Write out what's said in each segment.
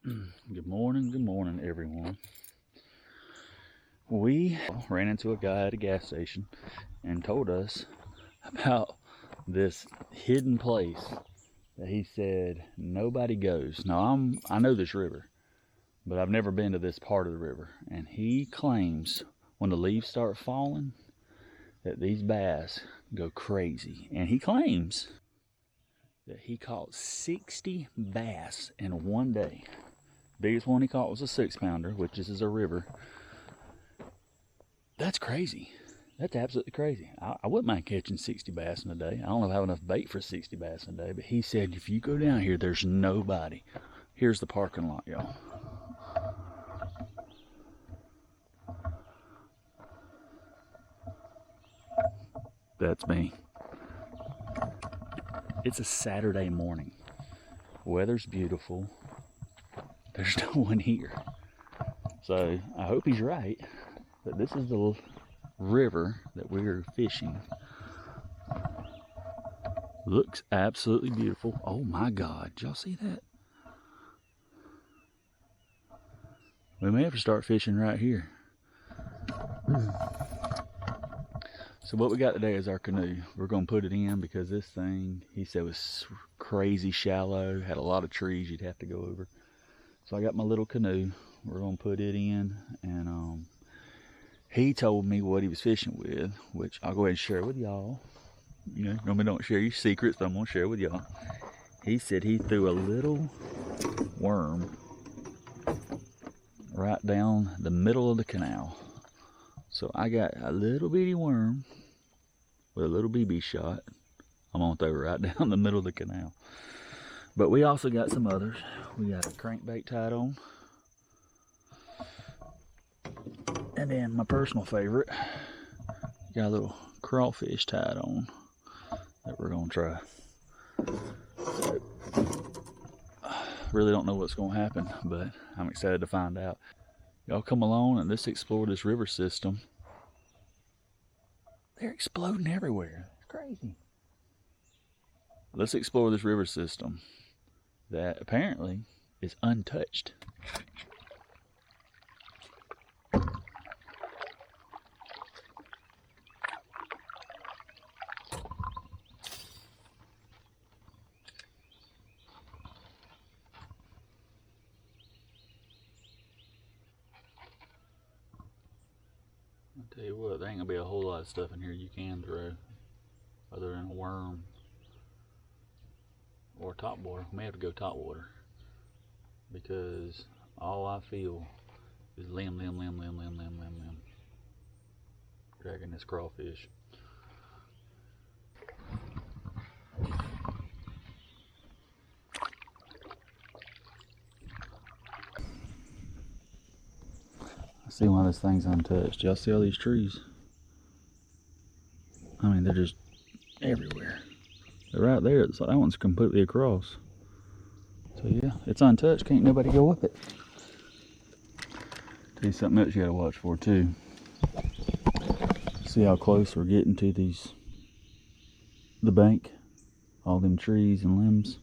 Good morning, everyone. We ran into a guy at a gas station and told us about this hidden place that he said nobody goes. Now, I know this river, but I've never been to this part of the river. And he claims when the leaves start falling that these bass go crazy. And he claims that he caught 60 bass in one day. Biggest one he caught was a 6-pounder, which this is a river. That's crazy. That's absolutely crazy. I wouldn't mind catching 60 bass in a day. I don't know if I have enough bait for 60 bass in a day, but he said if you go down here, there's nobody. Here's the parking lot, y'all. That's me. It's a Saturday morning. Weather's beautiful. There's no one here. So I hope he's right, but this is the river that we're fishing. Looks absolutely beautiful. Oh my God, did y'all see that? We may have to start fishing right here. So what we got today is our canoe. We're gonna put it in because this thing, he said, was crazy shallow, had a lot of trees you'd have to go over. So I got my little canoe. We're gonna put it in, and he told me what he was fishing with, which I'll go ahead and share with y'all. You know, normally don't share your secrets, but I'm gonna share with y'all. He said he threw a little worm right down the middle of the canal. So I got a little bitty worm with a little BB shot. I'm gonna throw it right down the middle of the canal. But we also got some others. We got a crankbait tied on. And then my personal favorite, got a little crawfish tied on that we're gonna try. So, really don't know what's gonna happen, but I'm excited to find out. Y'all come along and let's explore this river system. They're exploding everywhere. It's crazy. Let's explore this river system that apparently is untouched. I'll tell you what, there ain't gonna be a whole lot of stuff in here you can throw other than a worm or top water. We may have to go top water because all I feel is limb. Dragging this crawfish. I see why this thing's untouched. Y'all see all these trees? I mean, they're just everywhere. They're right there. So that one's completely across. So yeah, it's untouched. Can't nobody go up it. Tell you something else you gotta watch for too. See how close we're getting to the bank, all them trees and limbs.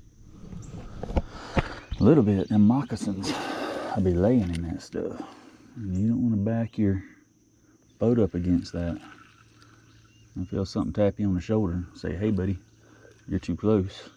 A little bit, them moccasins, I'll be laying in that stuff. And you don't want to back your boat up against that. And feel something tap you on the shoulder, say, hey buddy, you're too close.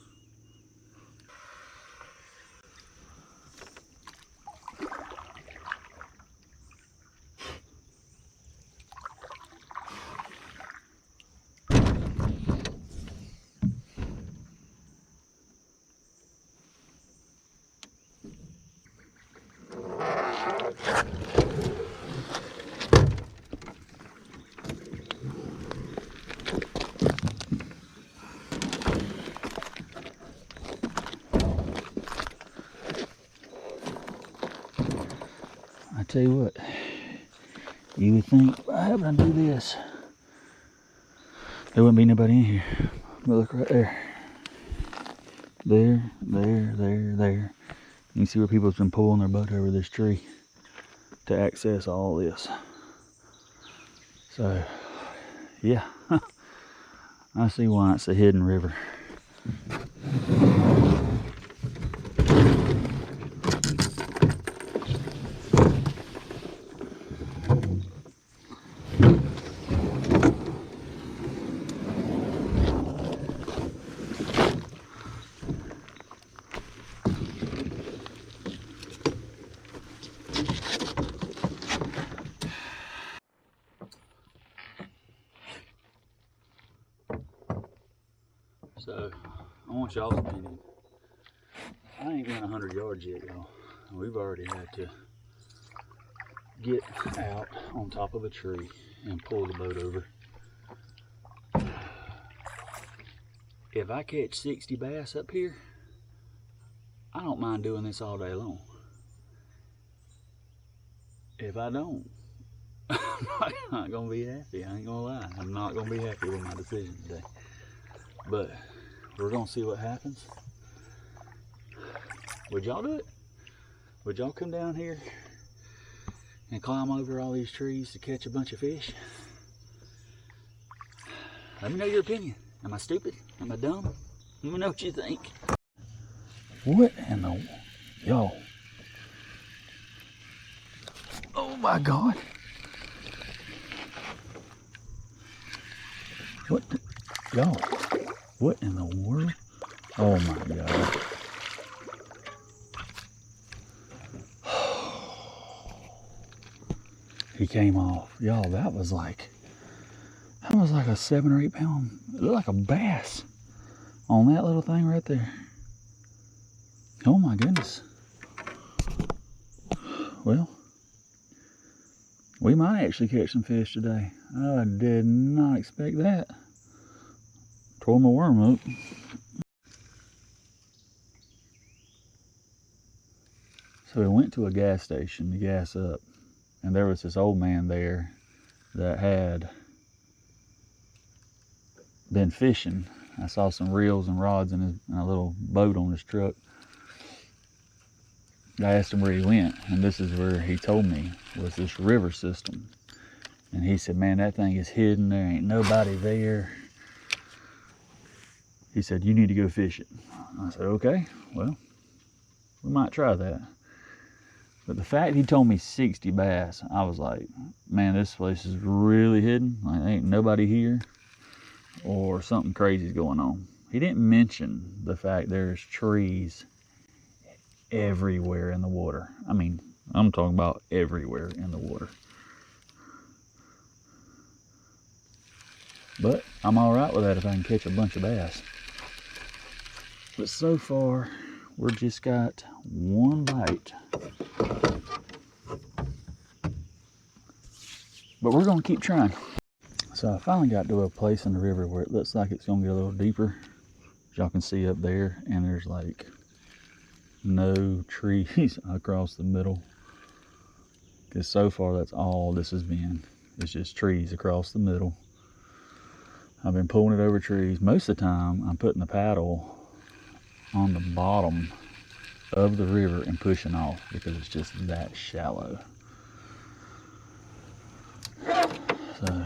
I tell you what, you would think by having to do this, there wouldn't be nobody in here. But look right there. There. You can see where people's been pulling their boat over this tree to access all this. So, yeah, I see why it's a hidden river. want y'all's opinion. I ain't went 100 yards yet, y'all. We've already had to get out on top of a tree and pull the boat over. If I catch 60 bass up here, I don't mind doing this all day long. If I don't, I'm not gonna be happy. I ain't gonna lie. I'm not gonna be happy with my decision today. But we're gonna see what happens. Would y'all do it? Would y'all come down here and climb over all these trees to catch a bunch of fish? Let me know your opinion. Am I stupid? Am I dumb? Let me know what you think. What in the... Yo. Oh my God. What the... Yo. What in the world? Oh my God. He came off. Y'all, that was like a 7 or 8 pound, it looked like a bass on that little thing right there. Oh my goodness. Well, we might actually catch some fish today. I did not expect that. Tore my worm up. So we went to a gas station to gas up, and there was this old man there that had been fishing. I saw some reels and rods in a little boat on his truck. I asked him where he went, and this is where he told me was this river system. And he said, man, that thing is hidden. There ain't nobody there. He said, you need to go fish it. I said, okay, well, we might try that. But the fact he told me 60 bass, I was like, man, this place is really hidden. Like, ain't nobody here, or something crazy is going on. He didn't mention the fact there's trees everywhere in the water. I mean, I'm talking about everywhere in the water. But I'm all right with that if I can catch a bunch of bass. But so far, we're just got one bite. But we're gonna keep trying. So I finally got to a place in the river where it looks like it's gonna get a little deeper. As y'all can see up there, and there's like no trees across the middle. Because so far that's all this has been. It's just trees across the middle. I've been pulling it over trees. Most of the time I'm putting the paddle on the bottom of the river and pushing off because it's just that shallow. So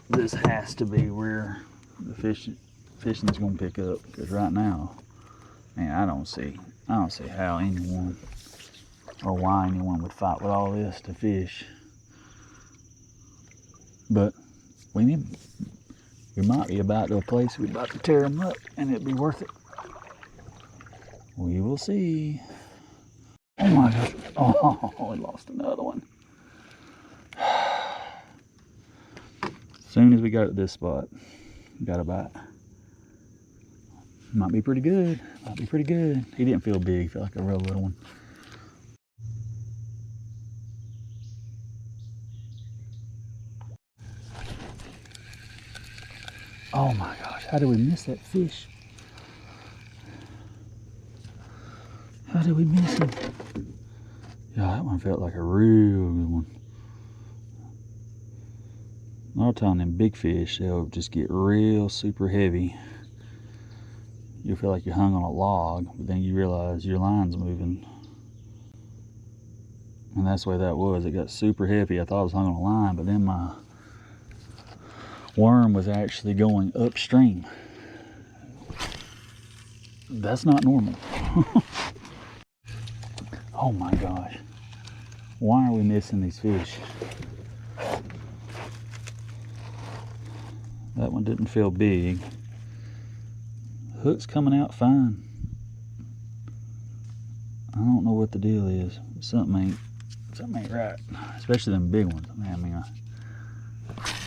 this has to be where the fishing is going to pick up, because right now, man, I don't see how anyone or why anyone would fight with all this to fish. But we might be about to a place we're about to tear them up, and it'd be worth it. We will see. Oh my gosh! Oh, we lost another one. As soon as we got at this spot, got a bite. Might be pretty good. Might be pretty good. He didn't feel big. He felt like a real little one. Oh my gosh! How did we miss that fish? How did we miss him? Yeah, that one felt like a real good one. A lot of time them big fish, they'll just get real super heavy. You'll feel like you're hung on a log, but then you realize your line's moving. And that's the way that was. It got super heavy. I thought I was hung on a line, but then my worm was actually going upstream. That's not normal. Oh my gosh. Why are we missing these fish? That one didn't feel big. Hook's coming out fine. I don't know what the deal is. Something ain't right. Especially them big ones. Man, I mean,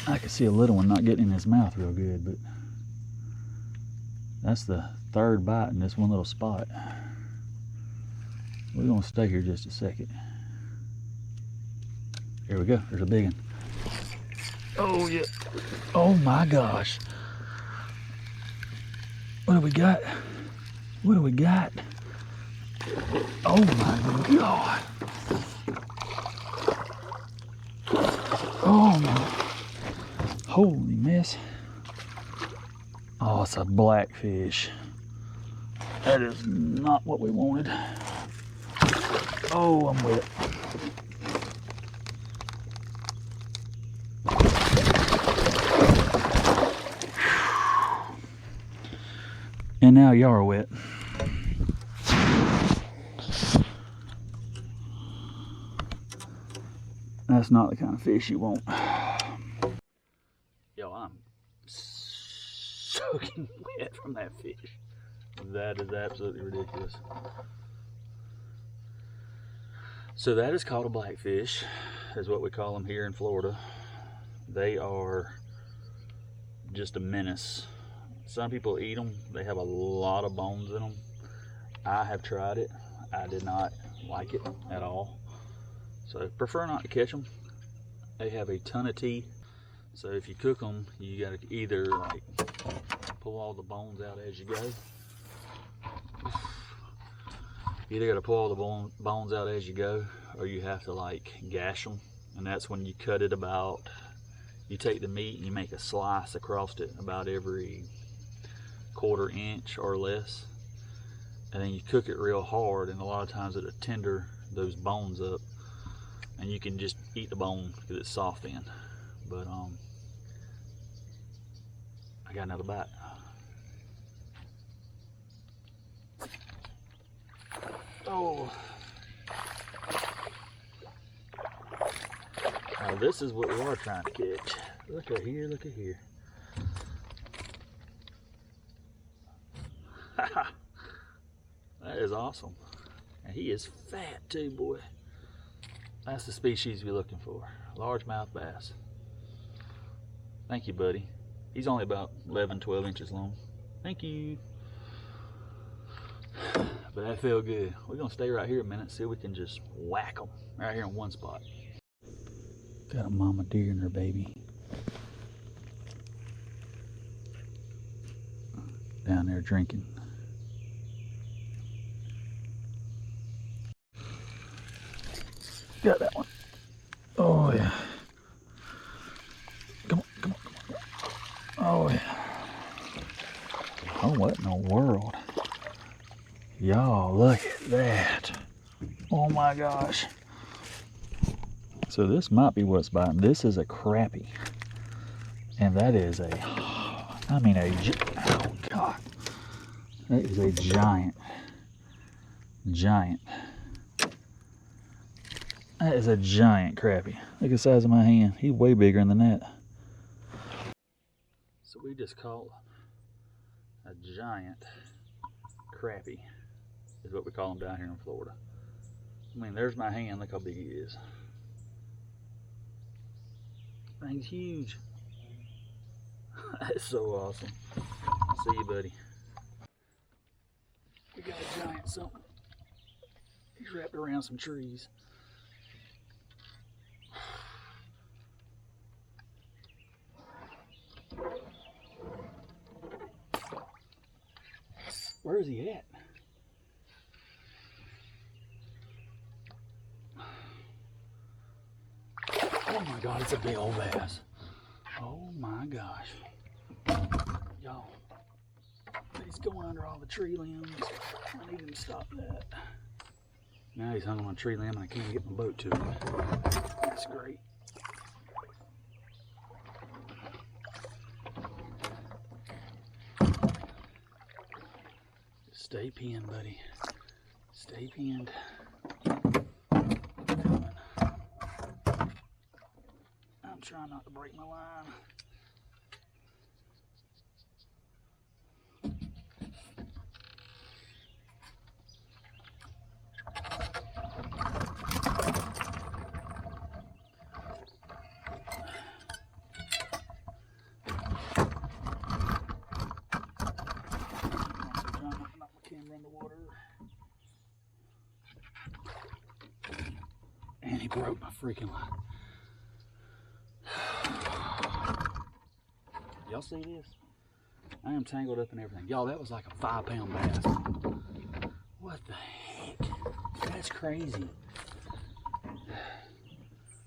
I could see a little one not getting in his mouth real good, but That's the third bite in this one little spot. We're gonna stay here just a second. Here we go, there's a big one. Oh yeah, oh my gosh. What do we got? What do we got? Oh my God. Oh my, holy mess. Oh, it's a blackfish. That is not what we wanted. Oh, I'm wet. And now y'all are wet. That's not the kind of fish you want. Yo, I'm soaking wet from that fish. That is absolutely ridiculous. So that is called a blackfish, is what we call them here in Florida. They are just a menace. Some people eat them. They have a lot of bones in them. I have tried it. I did not like it at all. So prefer not to catch them. They have a ton of teeth. So if you cook them, you gotta either like pull all the bones out as you go. You either gotta pull all the bones out as you go, or you have to like gash them. And that's when you cut it about, you take the meat and you make a slice across it about every 1/4 inch or less. And then you cook it real hard, and a lot of times it'll tender those bones up. And you can just eat the bone because it's soft then. But I got another bite. Oh. Now this is what we are trying to catch. Look at here, look at here. That is awesome. And he is fat too, boy. That's the species we're looking for. Largemouth bass. Thank you, buddy. He's only about 11, 12 inches long. Thank you. But that felt good. We're gonna stay right here a minute, see if we can just whack them right here in one spot. Got a mama deer and her baby down there drinking. Got that one. Oh yeah. Come on, come on, come on. Oh yeah. Oh, what in the world? Y'all, look at that. Oh my gosh. So this might be what's biting. This is a crappie. And that is a, I mean oh God. That is a giant. That is a giant crappie. Look at the size of my hand. He's way bigger than that. So we just caught a giant crappie, is what we call them down here in Florida. I mean, there's my hand. Look how big he is. Thing's huge. That's so awesome. See you, buddy. We got a giant something. He's wrapped around some trees. Where is he at? Oh my God, it's a big old bass. Oh my gosh. Y'all, he's going under all the tree limbs. I need him to stop that. Now he's hung on a tree limb and I can't get my boat to him. That's great. Stay pinned, buddy. Stay pinned. I'm trying not to break my line. he broke my freaking line. Y'all see this? I am tangled up in everything. Y'all, that was like a 5-pound bass. What the heck? That's crazy.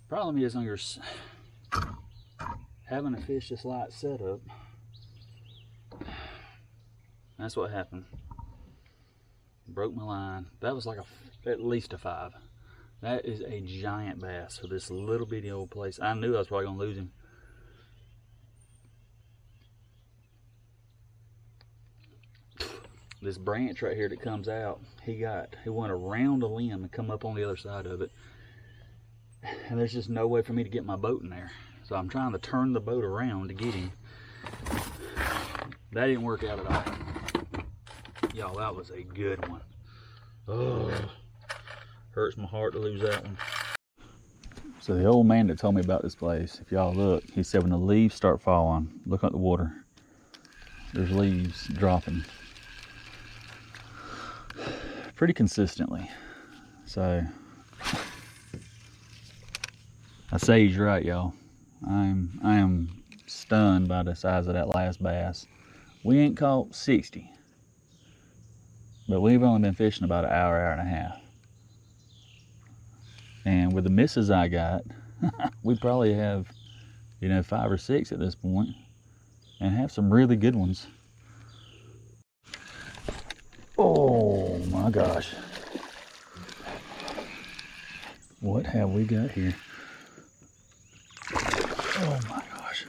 Problem is on your having a fish this light setup. That's what happened. Broke my line. That was like at least a 5. That is a giant bass for this little bitty old place. I knew I was probably gonna lose him. This branch right here that comes out, he went around the limb and come up on the other side of it. And there's just no way for me to get my boat in there. So I'm trying to turn the boat around to get him. That didn't work out at all. Y'all, that was a good one. Oh, hurts my heart to lose that one. So the old man that told me about this place, if y'all look, he said when the leaves start falling, look at the water. There's leaves dropping pretty consistently. So I say he's right, y'all. I am stunned by the size of that last bass. We ain't caught 60, but we've only been fishing about an hour, hour and a half. And with the misses I got, we probably have, 5 or 6 at this point, and have some really good ones. Oh my gosh. What have we got here? Oh my gosh.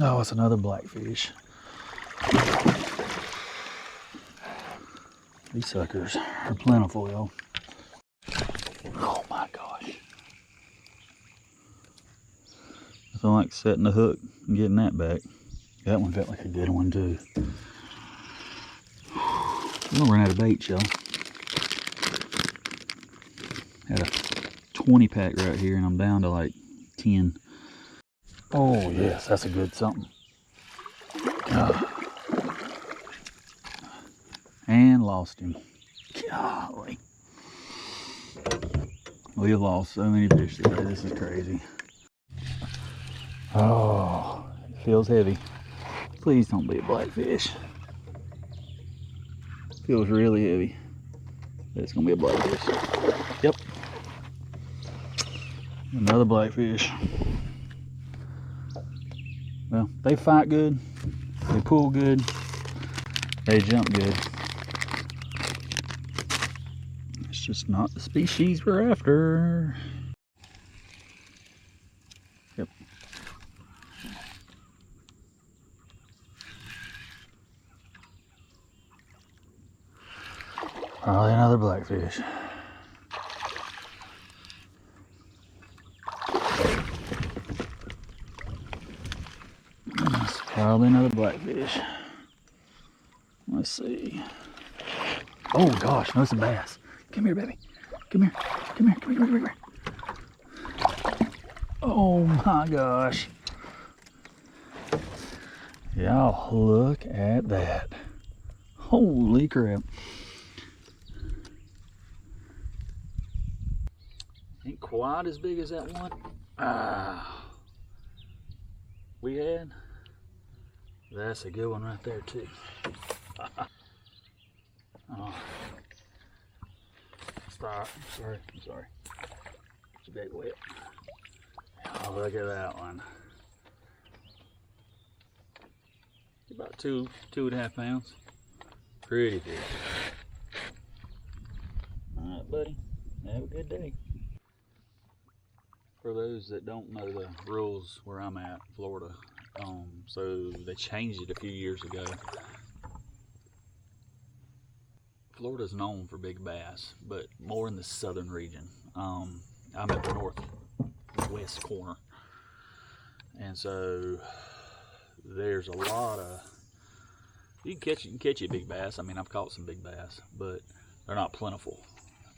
Oh, it's another blackfish. These suckers are plentiful, y'all. Oh my gosh. I feel like setting the hook and getting that back. That one felt like a good one too. I'm gonna run out of bait, y'all. Had a 20 pack right here and I'm down to like 10. Oh yes, that's a good something. And lost him. Golly. We have lost so many fish today. This is crazy. Oh, it feels heavy. Please don't be a blackfish. Feels really heavy. It's gonna be a blackfish. Yep. Another blackfish. Well, they fight good. They pull good. They jump good. It's just not the species we're after. Yep. Probably another blackfish. That's probably another blackfish. Let's see. Oh gosh, no, it's a bass. Come here, baby. Come here. Come here. Come here. Come here. Oh my gosh. Y'all, look at that. Holy crap. Ain't quite as big as that one we had. That's a good one right there too. Oh. Stop. I'm sorry. It's a big whip. Oh, look at that one. About 2.5 pounds. Pretty big. Alright, buddy. Have a good day. For those that don't know the rules where I'm at, Florida, so they changed it a few years ago. Florida's known for big bass, but more in the southern region. I'm at the northwest corner, and so there's a lot of you can catch a big bass. I mean, I've caught some big bass, but they're not plentiful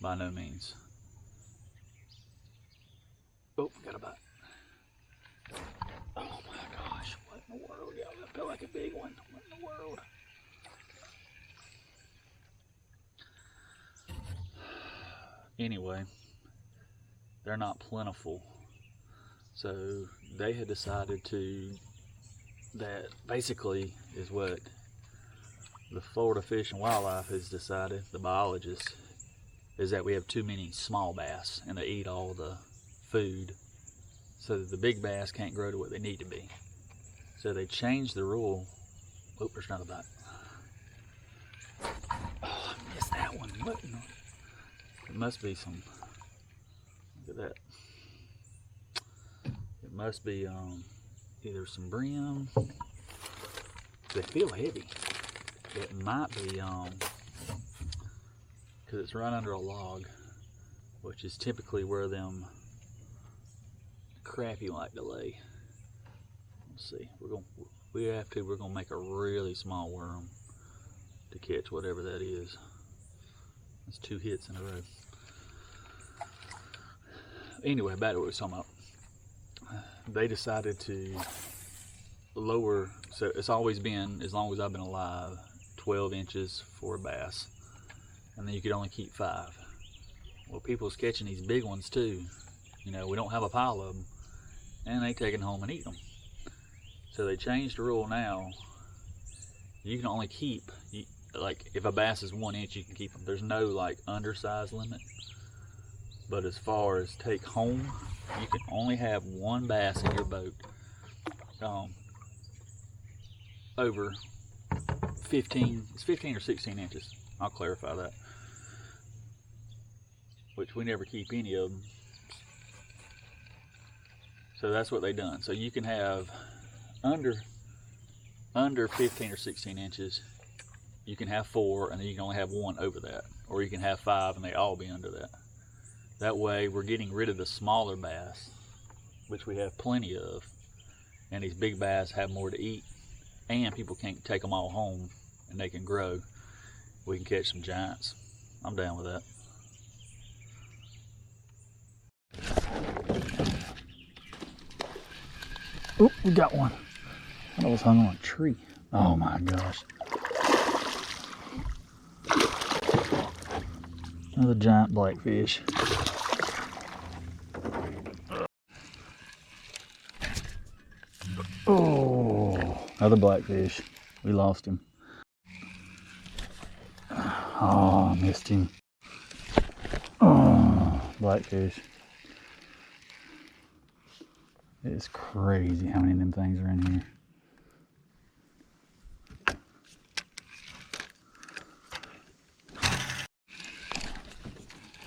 by no means. Oh, got a bite. Oh my gosh, what in the world, y'all? That felt like a big one. What in the world? Anyway, they're not plentiful. So they had decided that basically is what the Florida Fish and Wildlife has decided, the biologists, is that we have too many small bass and they eat all the food so that the big bass can't grow to what they need to be. So they changed the rule. Oh, there's another bite. Oh, I missed that one. What? It must be some, look at that. It must be either some brim. They feel heavy. It might be because it's right under a log, which is typically where them crappie like to lay. Let's see. We're gonna make a really small worm to catch whatever that is. That's 2 hits in a row. Anyway, back to what we was talking about. They decided to lower, so it's always been, as long as I've been alive, 12 inches for a bass, and then you could only keep 5. Well, people's catching these big ones too. You know, we don't have a pile of them, and they take them home and eat them. So they changed the rule now. You can only keep, like if a bass is 1 inch, you can keep them. There's no like undersize limit. But as far as take home, you can only have 1 bass in your boat over 15, it's 15 or 16 inches. I'll clarify that. Which we never keep any of them. So that's what they done. So you can have under 15 or 16 inches, you can have 4, and then you can only have 1 over that. Or you can have 5 and they all be under that. That way we're getting rid of the smaller bass, which we have plenty of, and these big bass have more to eat, and people can't take them all home and they can grow. We can catch some giants. I'm down with that. Oh, we got one. I thought it was hung on a tree. Oh my gosh. Another giant blackfish. Oh, another blackfish. We lost him. Oh, I missed him. Oh, blackfish. It's crazy how many of them things are in here.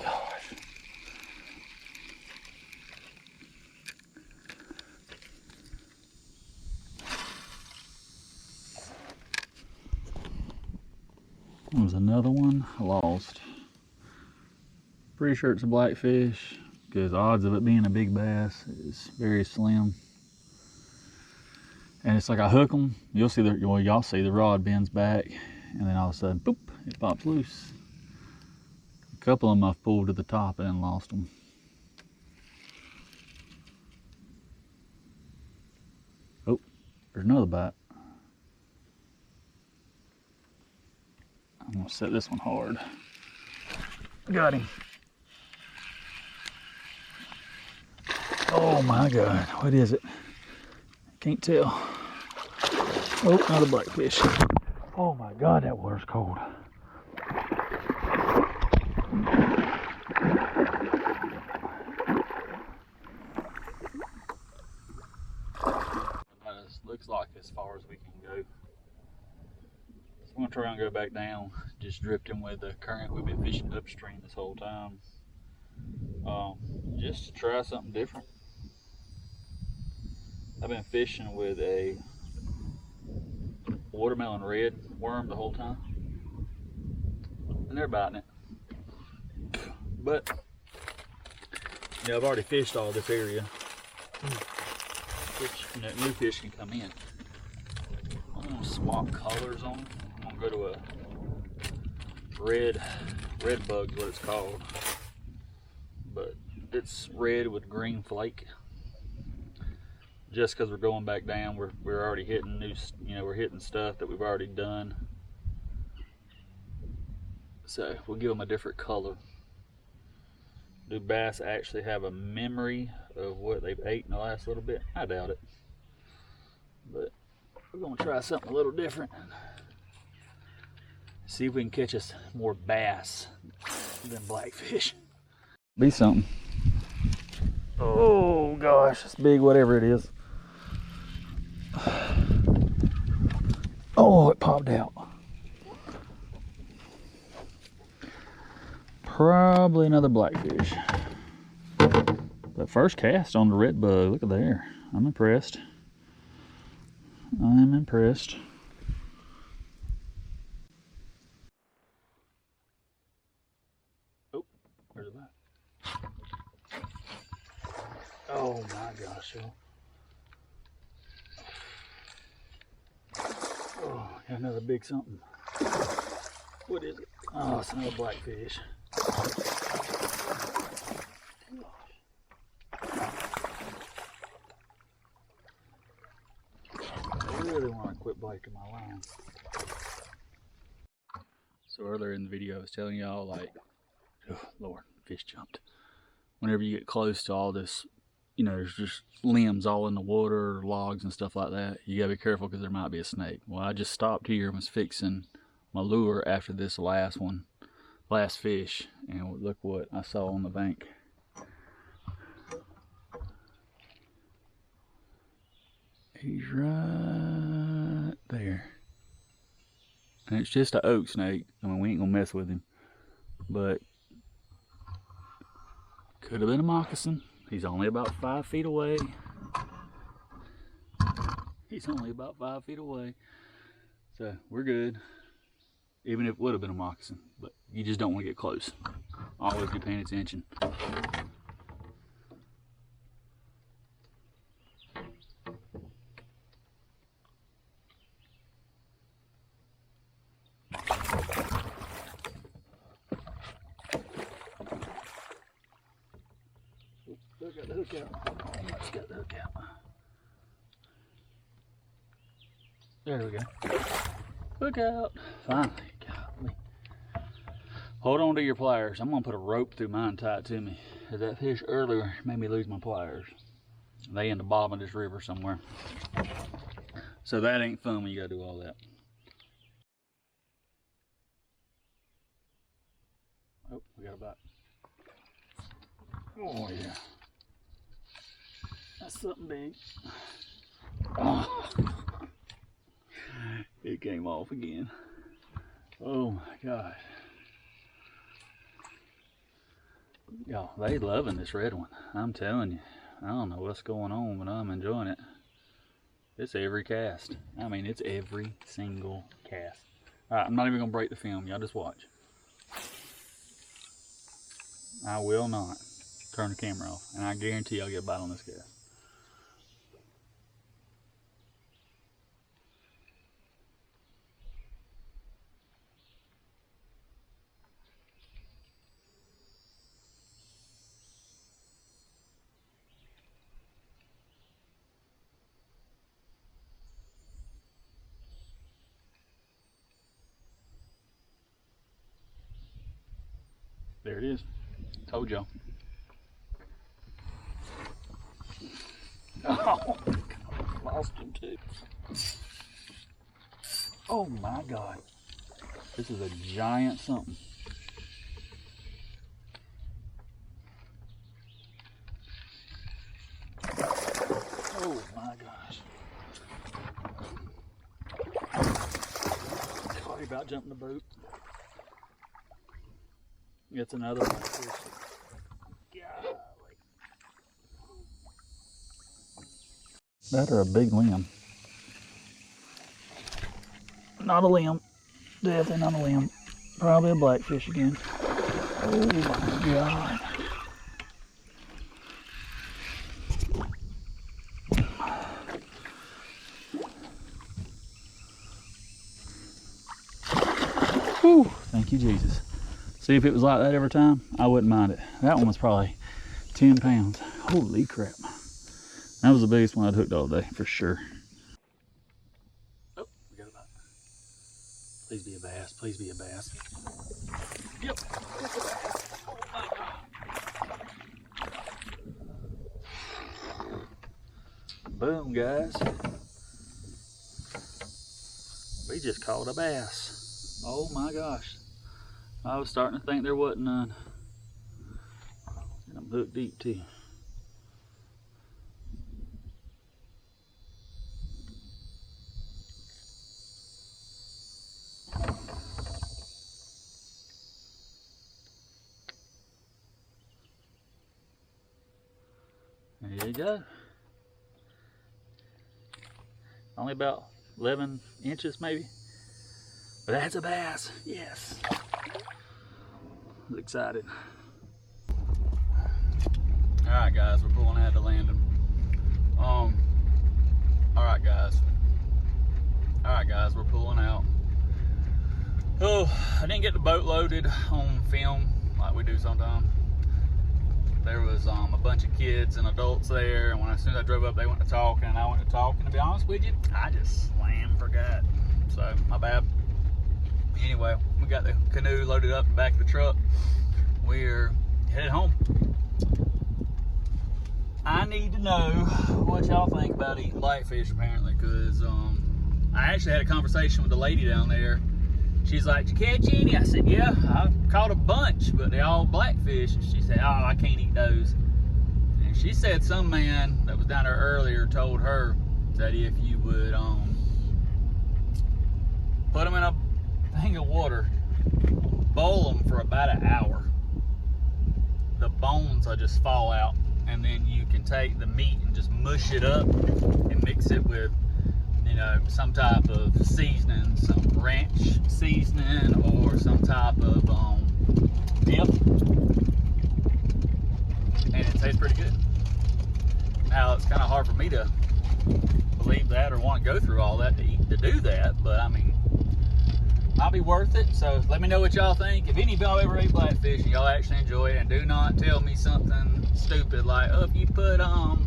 Gosh. There's another one I lost. Pretty sure it's a blackfish, because odds of it being a big bass is very slim. And it's like I hook them, you'll see y'all see the rod bends back, and then all of a sudden, boop, it pops loose. A couple of them I've pulled to the top and then lost them. Oh, there's another bite. I'm gonna set this one hard. Got him. Oh my God, what is it? Can't tell. Oh, another blackfish. Oh my God, that water's cold. That looks like as far as we can go. So I'm gonna try and go back down, just drifting with the current. We've been fishing upstream this whole time. Just to try something different. I've been fishing with a watermelon red worm the whole time, and they're biting it. But you know, I've already fished all this area, which, you know, new fish can come in. I'm gonna swap colors on them. I'm gonna go to a red bug, what it's called, but it's red with green flake. Just because we're going back down, we're already hitting new, you know, we're hitting stuff that we've already done. So we'll give them a different color. Do bass actually have a memory of what they've ate in the last little bit? I doubt it. But we're gonna try something a little different. See if we can catch us more bass than blackfish. Be something. Oh gosh, it's big, whatever it is. Oh, it popped out. Probably another blackfish. But first cast on the red bug. Look at there. I'm impressed. I'm impressed. Oh, where's it at? Oh my gosh. Oh, got another big something. What is it? Oh, it's another blackfish. I really want to quit biting my line. So earlier in the video I was telling y'all, like, oh Lord, fish jumped. Whenever you get close to all this, you know, there's just limbs all in the water, logs and stuff like that. You gotta be careful because there might be a snake. Well, I just stopped here and was fixing my lure after this last fish, and look what I saw on the bank. He's right there. And it's just an oak snake. I mean, we ain't gonna mess with him. But could have been a moccasin. He's only about 5 feet away. He's only about 5 feet away. So we're good. Even if it would have been a moccasin. But you just don't want to get close. Always be paying attention. Look at the hook out. Almost got the hook out. There we go. Hook out. Finally. Golly. Hold on to your pliers. I'm going to put a rope through mine tight to me. That fish earlier made me lose my pliers. They in the bottom of this river somewhere. So that ain't fun when you got to do all that. Oh, we got a bite. Oh, yeah. That's something big. Oh. It came off again. Oh my gosh. Y'all, they loving this red one. I'm telling you. I don't know what's going on, but I'm enjoying it. It's every cast. I mean, it's every single cast. Alright, I'm not even going to break the film. Y'all just watch. I will not turn the camera off. And I guarantee I'll get a bite on this cast. There it is. Told y'all. Oh, lost him too. Oh my God. This is a giant something. Oh my gosh. Sorry about jumping the boat. It's another one. Golly. That or a big limb. Not a limb. Definitely not a limb. Probably a blackfish again. Oh my God. Whew, thank you, Jesus. See, if it was like that every time, I wouldn't mind it. That one was probably 10 pounds. Holy crap. That was the biggest one I'd hooked all day, for sure. Oh, we got a bite. Please be a bass. Please be a bass. Yep, it's a bass. Oh my God. guys. We just caught a bass. Oh my gosh. I was starting to think there wasn't none. And I'm hooked deep too. There you go. Only about 11 inches maybe. But that's a bass. Yes. I'm excited. Alright guys, we're pulling out to Landon. Alright guys, we're pulling out. Oh, I didn't get the boat loaded on film like we do sometimes. There was a bunch of kids and adults there, and as soon as I drove up, they went to talking, and I went to talking. To be honest with you, I just forgot. So, my bad. Anyway, we got the canoe loaded up in the back of the truck. We're headed home. I need to know what y'all think about eating blackfish, apparently, because I actually had a conversation with the lady down there. She's like, "Did you catch any?" I said, "Yeah, I caught a bunch, but they're all blackfish." And she said, "Oh, I can't eat those." And she said some man that was down there earlier told her that if you would put them in a thing of water, boil them for about an hour, the bones will just fall out, and then you can take the meat and just mush it up and mix it with, you know, some type of seasoning, some ranch seasoning, or some type of dip, and it tastes pretty good. Now, it's kind of hard for me to believe that or want to go through all that to do that, but I mean, might be worth it. So let me know what y'all think. If any of y'all ever ate blackfish and y'all actually enjoy it, and do not tell me something stupid like, "Oh, if you put a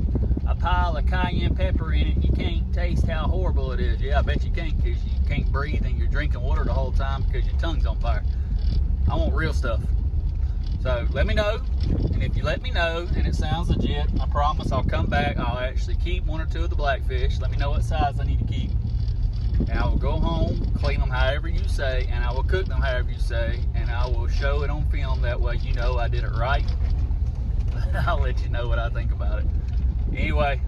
pile of cayenne pepper in it, you can't taste how horrible it is." Yeah, I bet you can't, because you can't breathe and you're drinking water the whole time because your tongue's on fire. I want real stuff. So let me know, and if you let me know and it sounds legit, I promise I'll come back. I'll actually keep 1 or 2 of the blackfish. Let me know what size I need to keep, and I will go home, clean them however you say, and I will cook them however you say, and I will show it on film. That way you know I did it right. I'll let you know what I think about it. Anyway,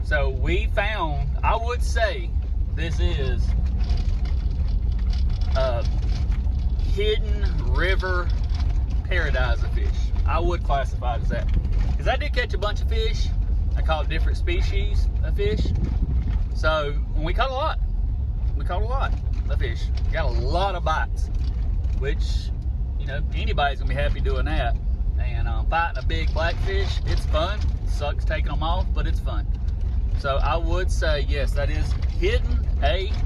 so we found, I would say this is a hidden river paradise of fish. I would classify it as that, because I did catch a bunch of fish. I caught different species of fish. So we caught a lot. We caught a lot of fish. We got a lot of bites, which, you know, anybody's gonna be happy doing that. And fighting a big blackfish, it's fun. It sucks taking them off, but it's fun. So I would say yes, that is hidden,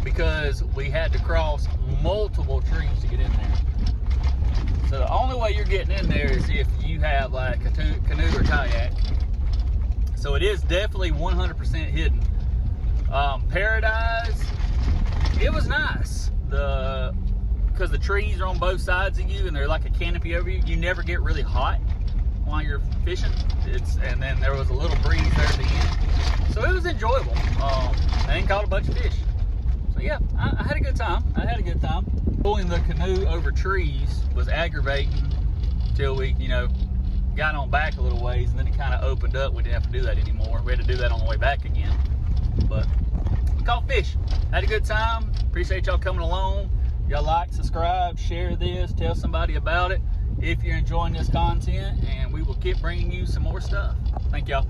because we had to cross multiple trees to get in there. So the only way you're getting in there is if you have like a canoe or kayak. So it is definitely 100% hidden. Paradise, it was nice. Because the trees are on both sides of you and they're like a canopy over you, you never get really hot while you're fishing. And then there was a little breeze there at the end. So it was enjoyable. And caught a bunch of fish. So yeah, I had a good time. Pulling the canoe over trees was aggravating till we, you know, got on back a little ways, and then it kind of opened up. We didn't have to do that anymore. We had to do that on the way back again. But we caught fish. Had a good time. Appreciate y'all coming along. Y'all like, subscribe, share this, tell somebody about it if you're enjoying this content, and we will keep bringing you some more stuff. Thank y'all.